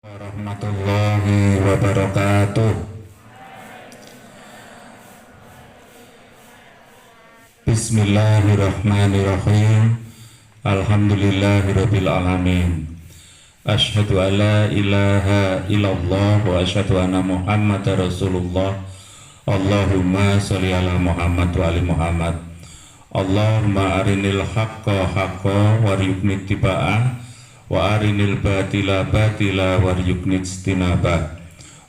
Warahmatullahi wabarakatuh. Bismillahirrahmanirrahim. Alhamdulillahirabbil alamin. Asyhadu an la ilaha illallah wa asyhadu anna Muhammadar Rasulullah. Allahumma sholli ala Muhammad wa ali Muhammad. Allahumma arinil haqqa haqqa warzuqni ittiba'ah wa arinil batila batila warzuqni ijtinabah.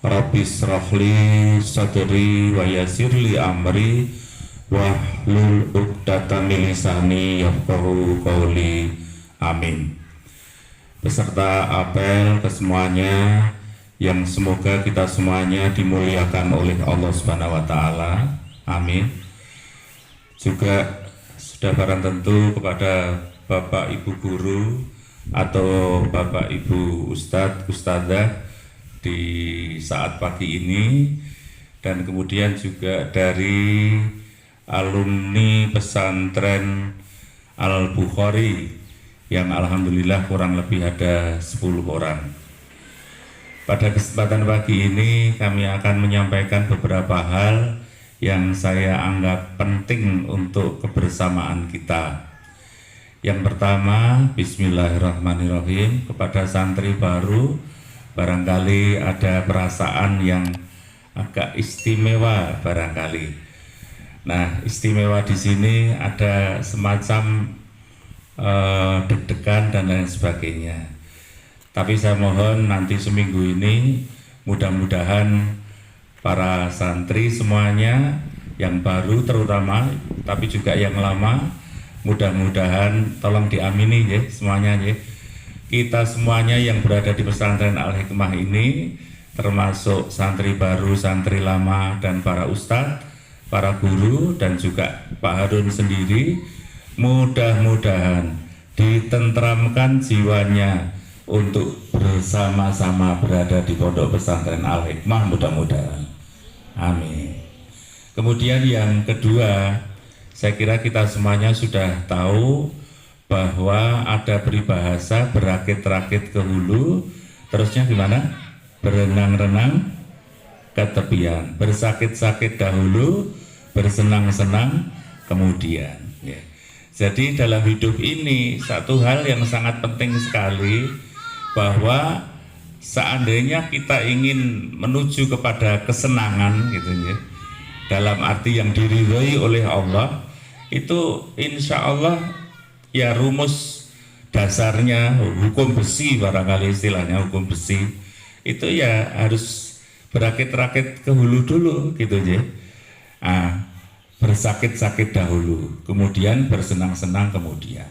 Rabbi shrahli sadri wa yassirli amri wahlul 'uqdatam min lisani yafqahu qawli. Amin. Beserta apel ke semuanya yang semoga kita semuanya dimuliakan oleh Allah Subhanahu wa taala. Amin. Juga sudah barang tentu kepada Bapak Ibu guru atau Bapak Ibu Ustadz, Ustadzah di saat pagi ini, dan kemudian juga dari alumni pesantren Al-Bukhari yang alhamdulillah kurang lebih ada 10 orang. Pada kesempatan pagi ini kami akan menyampaikan beberapa hal yang saya anggap penting untuk kebersamaan kita. Yang pertama, bismillahirrahmanirrahim, kepada santri baru barangkali ada perasaan yang agak istimewa barangkali. Nah, istimewa di sini ada semacam deg-degan dan lain sebagainya. Tapi saya mohon nanti seminggu ini mudah-mudahan para santri semuanya yang baru terutama, tapi juga yang lama, mudah-mudahan tolong diamini ya semuanya ya. Kita semuanya yang berada di pesantren Al-Hikmah ini, termasuk santri baru, santri lama, dan para ustadz, para guru, dan juga Pak Harun sendiri, mudah-mudahan ditentramkan jiwanya untuk bersama-sama berada di pondok pesantren Al-Hikmah, mudah-mudahan. Amin. Kemudian yang kedua, saya kira kita semuanya sudah tahu bahwa ada peribahasa berakit-rakit ke hulu, terusnya gimana? Berenang-renang ke tepian, bersakit-sakit dahulu, bersenang-senang kemudian. Ya. Jadi dalam hidup ini satu hal yang sangat penting sekali, bahwa seandainya kita ingin menuju kepada kesenangan gitu ya, dalam arti yang diridhoi oleh Allah, itu insya Allah ya rumus dasarnya hukum besi, barangkali istilahnya hukum besi, itu ya harus berakit-rakit ke hulu dulu gitu ya. Bersakit-sakit dahulu, kemudian bersenang-senang kemudian.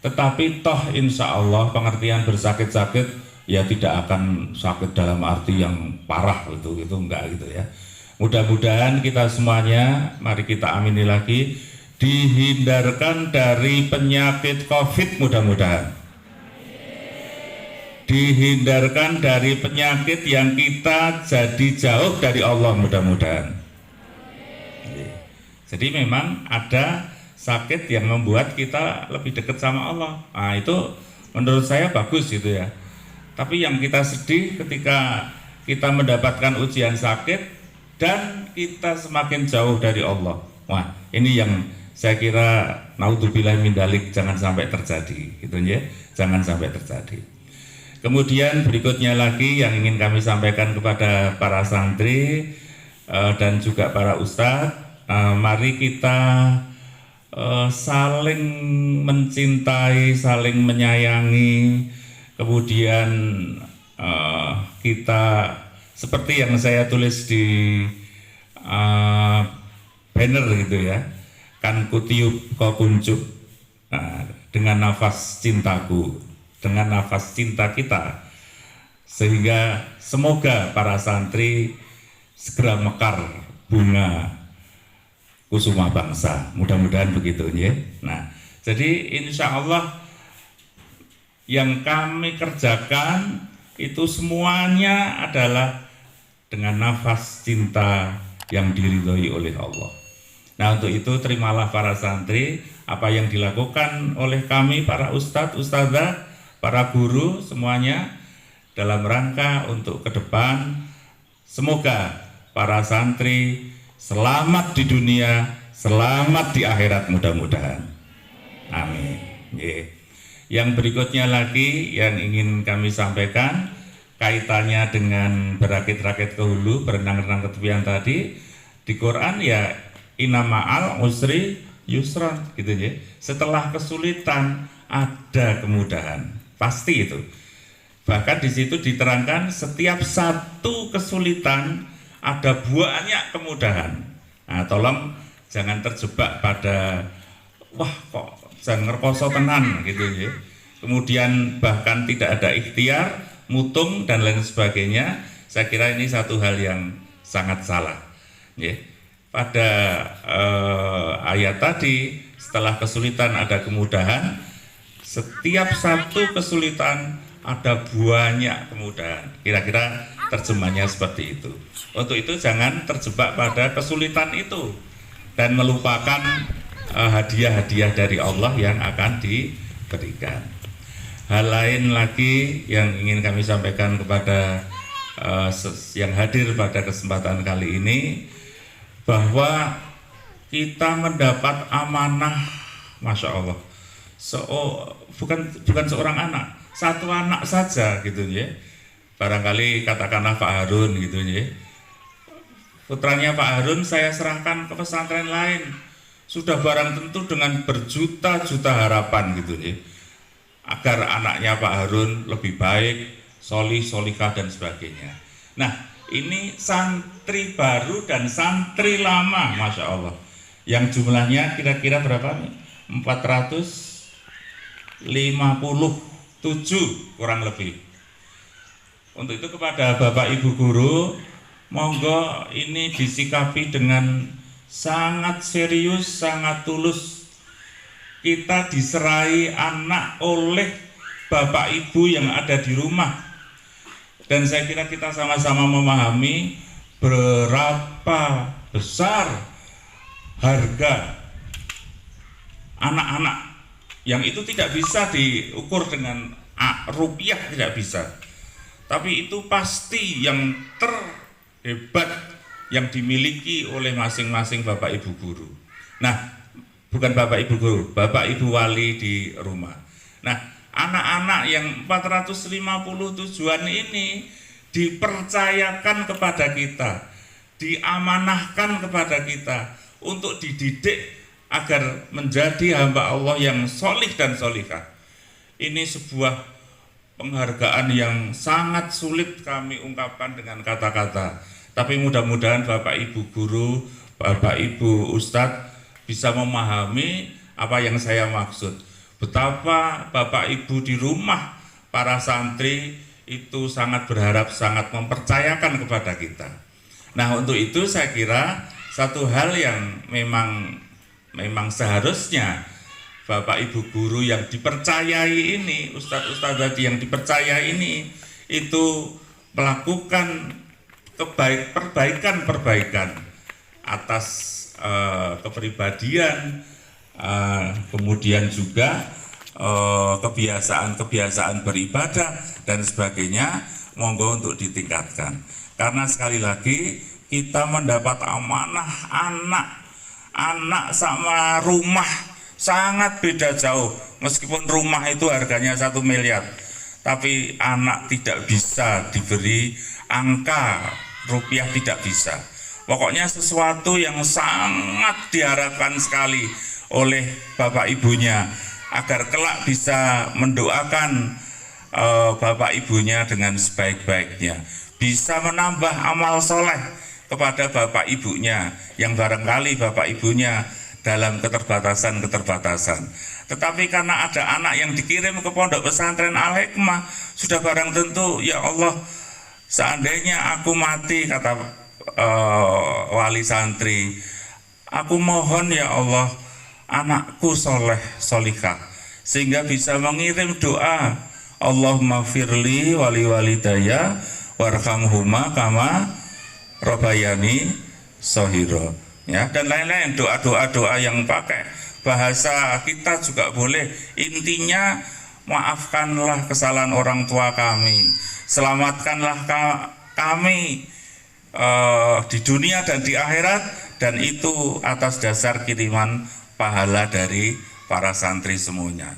Tetapi toh insya Allah pengertian bersakit-sakit ya tidak akan sakit dalam arti yang parah gitu enggak gitu ya. Mudah-mudahan kita semuanya, mari kita amini lagi, dihindarkan dari penyakit COVID, mudah-mudahan. Dihindarkan dari penyakit yang kita jadi jauh dari Allah, mudah-mudahan. Jadi memang ada sakit yang membuat kita lebih dekat sama Allah. Nah, itu menurut saya bagus gitu ya. Tapi yang kita sedih ketika kita mendapatkan ujian sakit dan kita semakin jauh dari Allah. Wah, ini yang saya kira naudzubillah min dzalik jangan sampai terjadi, gitu ya. Jangan sampai terjadi. Kemudian berikutnya lagi yang ingin kami sampaikan kepada para santri dan juga para ustadz, mari kita saling mencintai, saling menyayangi. Kemudian kita seperti yang saya tulis di banner gitu ya, kan kutiup kau kuncup, dengan nafas cintaku, dengan nafas cinta kita, sehingga semoga para santri segera mekar bunga kusuma bangsa, mudah-mudahan begitu ya. Nah, jadi insya Allah yang kami kerjakan itu semuanya adalah dengan nafas cinta yang diridhoi oleh Allah. Nah, untuk itu terimalah para santri apa yang dilakukan oleh kami para ustadz, ustadzah, para guru semuanya, dalam rangka untuk ke depan semoga para santri selamat di dunia, selamat di akhirat mudah-mudahan. Amin. Yang berikutnya lagi yang ingin kami sampaikan kaitannya dengan berakit-rakit ke hulu, berenang-renang ke tepian tadi. Di Quran ya inna ma'al usri yusran gitu ya. Setelah kesulitan ada kemudahan. Pasti itu. Bahkan di situ diterangkan setiap satu kesulitan ada banyak kemudahan. Nah, tolong jangan terjebak pada wah kok jangan ngerkoso tenan gitu ya. Kemudian bahkan tidak ada ikhtiar, mutung dan lain sebagainya. Saya kira ini satu hal yang sangat salah. Ya. Pada ayat tadi setelah kesulitan ada kemudahan, setiap satu kesulitan ada banyak kemudahan. Kira-kira terjemahnya seperti itu. Untuk itu jangan terjebak pada kesulitan itu dan melupakan hadiah-hadiah dari Allah yang akan diberikan. Hal lain lagi yang ingin kami sampaikan kepada yang hadir pada kesempatan kali ini, bahwa kita mendapat amanah, masya Allah, bukan seorang anak, satu anak saja gitu ya. Barangkali katakanlah Pak Harun gitu ya. Putranya Pak Harun saya serahkan ke pesantren lain, sudah barang tentu dengan berjuta-juta harapan gitu ya, agar anaknya Pak Harun lebih baik, solih, solikah dan sebagainya. Nah, ini santri baru dan santri lama, masya Allah, yang jumlahnya kira-kira berapa nih? 457 kurang lebih. Untuk itu kepada Bapak Ibu guru, monggo ini disikapi dengan sangat serius, sangat tulus. Kita diserai anak oleh Bapak Ibu yang ada di rumah. Dan saya kira kita sama-sama memahami berapa besar harga anak-anak yang itu tidak bisa diukur dengan rupiah, tidak bisa. Tapi itu pasti yang terhebat yang dimiliki oleh masing-masing Bapak Ibu guru. Nah, bukan Bapak Ibu guru, Bapak Ibu wali di rumah. Nah, anak-anak yang 457-an ini dipercayakan kepada kita, diamanahkan kepada kita untuk dididik agar menjadi hamba Allah yang solih dan solihah. Ini sebuah penghargaan yang sangat sulit kami ungkapkan dengan kata-kata. Tapi mudah-mudahan Bapak Ibu guru, Bapak Ibu ustadz bisa memahami apa yang saya maksud. Betapa Bapak Ibu di rumah para santri itu sangat berharap, sangat mempercayakan kepada kita. Nah, untuk itu saya kira satu hal yang memang seharusnya Bapak Ibu guru yang dipercayai ini, ustadz-ustadz tadi yang dipercaya ini, itu melakukan perbaikan atas kepribadian, kemudian juga kebiasaan beribadah dan sebagainya, monggo untuk ditingkatkan. Karena sekali lagi kita mendapat amanah anak sama rumah sangat beda jauh. Meskipun rumah itu harganya 1 miliar, tapi anak tidak bisa diberi angka rupiah, tidak bisa. Pokoknya sesuatu yang sangat diharapkan sekali oleh bapak ibunya agar kelak bisa mendoakan bapak ibunya dengan sebaik-baiknya, bisa menambah amal soleh kepada bapak ibunya yang barangkali bapak ibunya dalam keterbatasan. Tetapi karena ada anak yang dikirim ke pondok pesantren Al-Hikmah, sudah barang tentu, ya Allah, seandainya aku mati, kata wali santri, aku mohon ya Allah, anakku soleh solihah, sehingga bisa mengirim doa, Allahumma firli wali walidaya warhamhuma kama robayani sohiro, ya, dan lain-lain doa yang pakai bahasa kita juga boleh. Intinya maafkanlah kesalahan orang tua kami, selamatkanlah kami di dunia dan di akhirat, dan itu atas dasar kiriman pahala dari para santri semuanya.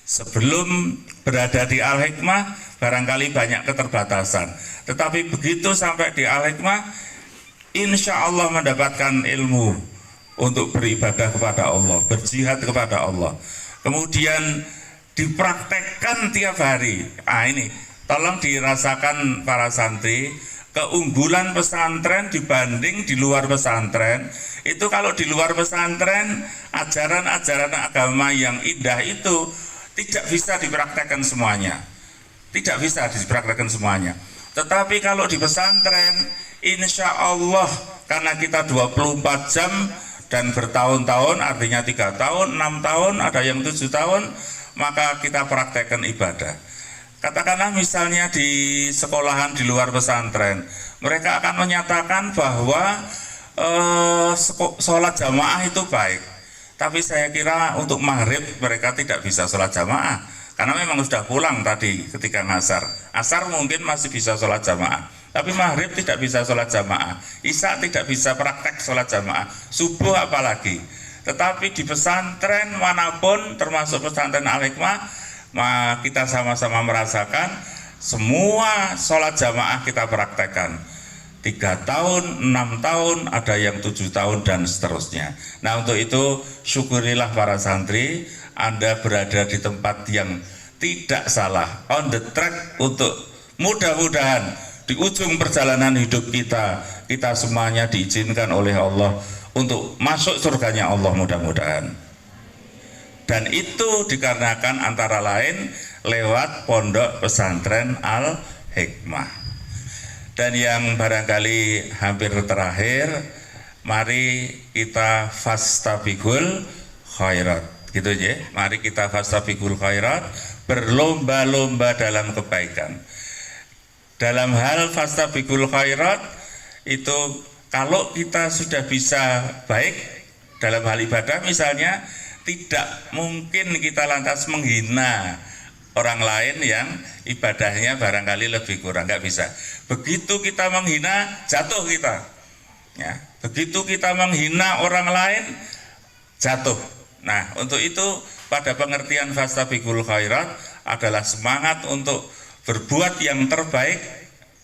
Sebelum berada di Al-Hikmah barangkali banyak keterbatasan, tetapi begitu sampai di Al-Hikmah insya Allah mendapatkan ilmu untuk beribadah kepada Allah, berjihad kepada Allah, kemudian dipraktekkan tiap hari. Ini tolong dirasakan para santri, keunggulan pesantren dibanding di luar pesantren. Itu kalau di luar pesantren ajaran-ajaran agama yang indah itu tidak bisa dipraktekkan semuanya, tidak bisa dipraktekkan semuanya. Tetapi kalau di pesantren insya Allah, karena kita 24 jam dan bertahun-tahun, artinya 3 tahun, 6 tahun, ada yang 7 tahun, maka kita praktekkan ibadah. Katakanlah misalnya di sekolahan di luar pesantren, mereka akan menyatakan bahwa sholat jamaah itu baik. Tapi saya kira untuk maghrib mereka tidak bisa sholat jamaah, karena memang sudah pulang tadi ketika ngasar. Asar mungkin masih bisa sholat jamaah, tapi maghrib tidak bisa sholat jamaah, isya tidak bisa praktek sholat jamaah, subuh apalagi. Tetapi di pesantren manapun, termasuk pesantren Al-Hikmah, kita sama-sama merasakan semua sholat jamaah kita praktekkan. 3 tahun, 6 tahun, ada yang 7 tahun dan seterusnya. Nah, untuk itu syukurilah para santri, Anda berada di tempat yang tidak salah, on the track, untuk mudah-mudahan di ujung perjalanan hidup kita semuanya diizinkan oleh Allah untuk masuk surganya Allah mudah-mudahan. Dan itu dikarenakan antara lain lewat pondok pesantren Al-Hikmah. Dan yang barangkali hampir terakhir, mari kita fastabiqul khairat, gitu ya. Mari kita fastabiqul khairat, berlomba-lomba dalam kebaikan. Dalam hal fastabiqul khairat itu, kalau kita sudah bisa baik dalam hal ibadah misalnya, tidak mungkin kita lantas menghina orang lain yang ibadahnya barangkali lebih kurang, nggak bisa. Begitu kita menghina, jatuh kita. Ya, begitu kita menghina orang lain, jatuh. Nah, untuk itu pada pengertian fastabiqul khairat adalah semangat untuk berbuat yang terbaik,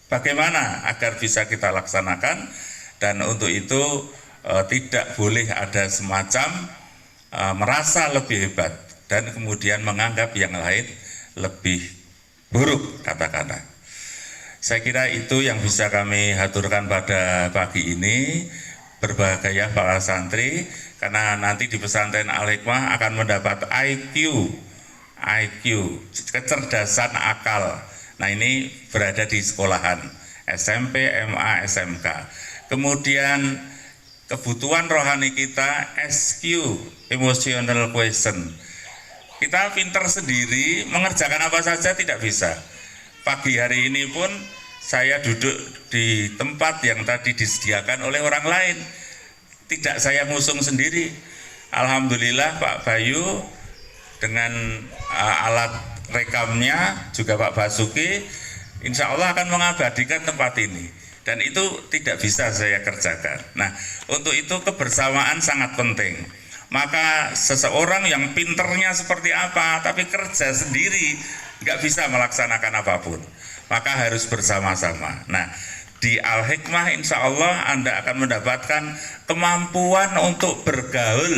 bagaimana agar bisa kita laksanakan. Dan untuk itu tidak boleh ada semacam merasa lebih hebat dan kemudian menganggap yang lain lebih buruk, katakanlah. Saya kira itu yang bisa kami haturkan pada pagi ini. Berbahagia para santri, karena nanti di pesantren Al-Hikmah akan mendapat IQ, kecerdasan akal. Nah, ini berada di sekolahan SMP, MA, SMK. Kemudian kebutuhan rohani kita SQ, emotional question. Kita pinter sendiri, mengerjakan apa saja tidak bisa. Pagi hari ini pun saya duduk di tempat yang tadi disediakan oleh orang lain, tidak saya ngusung sendiri. Alhamdulillah Pak Bayu dengan alat rekamnya, juga Pak Basuki, insya Allah akan mengabadikan tempat ini. Dan itu tidak bisa saya kerjakan. Nah, untuk itu kebersamaan sangat penting. Maka seseorang yang pinternya seperti apa, tapi kerja sendiri, nggak bisa melaksanakan apapun. Maka harus bersama-sama. Nah, di Al-Hikmah insya Allah Anda akan mendapatkan kemampuan untuk bergaul,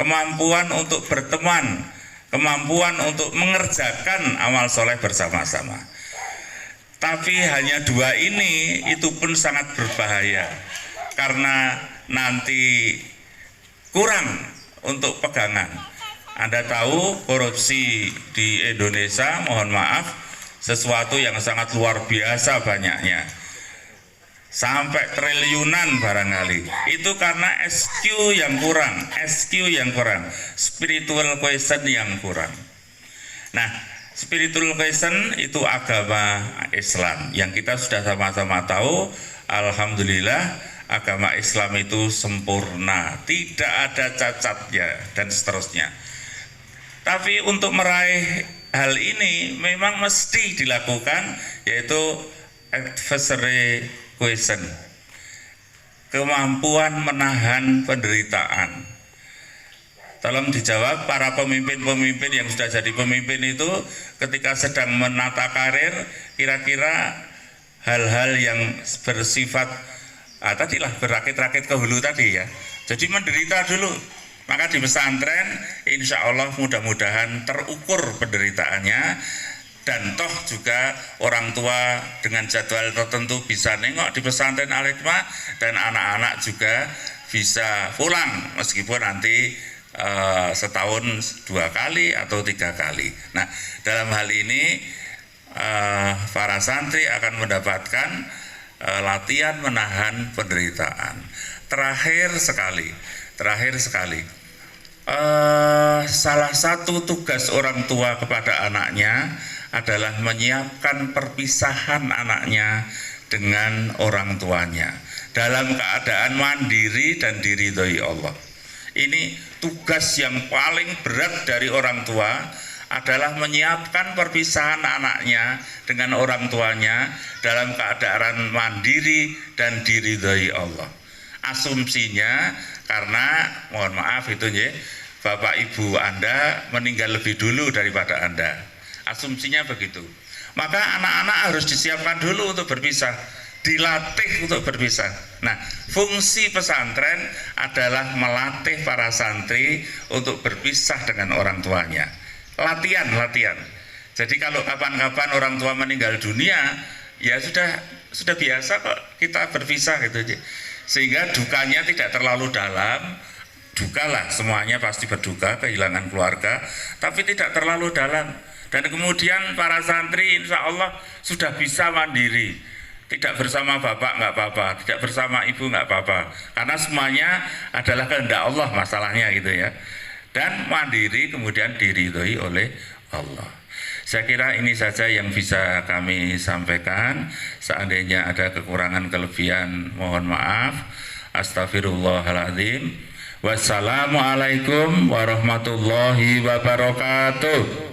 kemampuan untuk berteman, kemampuan untuk mengerjakan amal soleh bersama-sama. Tapi hanya 2 ini itu pun sangat berbahaya, karena nanti kurang untuk pegangan. Anda tahu korupsi di Indonesia, mohon maaf, sesuatu yang sangat luar biasa banyaknya, sampai triliunan barangkali. Itu karena SQ yang kurang, spiritual question yang kurang. Nah, spiritual question itu agama Islam yang kita sudah sama-sama tahu. Alhamdulillah, agama Islam itu sempurna, tidak ada cacatnya dan seterusnya. Tapi untuk meraih hal ini memang mesti dilakukan, yaitu adversary question, kemampuan menahan penderitaan. Tolong dijawab, para pemimpin-pemimpin yang sudah jadi pemimpin itu ketika sedang menata karir, kira-kira hal-hal yang bersifat tadilah berakit-rakit ke hulu tadi ya, jadi menderita dulu. Maka di pesantren insya Allah mudah-mudahan terukur penderitaannya, dan toh juga orang tua dengan jadwal tertentu bisa nengok di pesantren Al-Hikmah, dan anak-anak juga bisa pulang meskipun nanti setahun 2 kali atau 3 kali. Nah, dalam hal ini para santri akan mendapatkan latihan menahan penderitaan. Terakhir sekali, salah satu tugas orang tua kepada anaknya adalah menyiapkan perpisahan anaknya dengan orang tuanya dalam keadaan mandiri dan diridhoi Allah. Ini tugas yang paling berat dari orang tua, adalah menyiapkan perpisahan anaknya dengan orang tuanya dalam keadaan mandiri dan diridhoi Allah. Asumsinya karena mohon maaf itu ya, Bapak Ibu Anda meninggal lebih dulu daripada Anda. Asumsinya begitu. Maka anak-anak harus disiapkan dulu untuk berpisah, dilatih untuk berpisah. Nah, fungsi pesantren adalah melatih para santri untuk berpisah dengan orang tuanya. Latihan. Jadi kalau kapan-kapan orang tua meninggal dunia, ya sudah biasa kok kita berpisah gitu. Sehingga dukanya tidak terlalu dalam. Dukalah, semuanya pasti berduka kehilangan keluarga, tapi tidak terlalu dalam. Dan kemudian para santri insya Allah sudah bisa mandiri. Tidak bersama bapak nggak apa-apa, tidak bersama ibu nggak apa-apa, karena semuanya adalah kehendak Allah masalahnya gitu ya. Dan mandiri kemudian diridhoi oleh Allah. Saya kira ini saja yang bisa kami sampaikan. Seandainya ada kekurangan kelebihan mohon maaf. Astaghfirullahaladzim. Wassalamualaikum warahmatullahi wabarakatuh.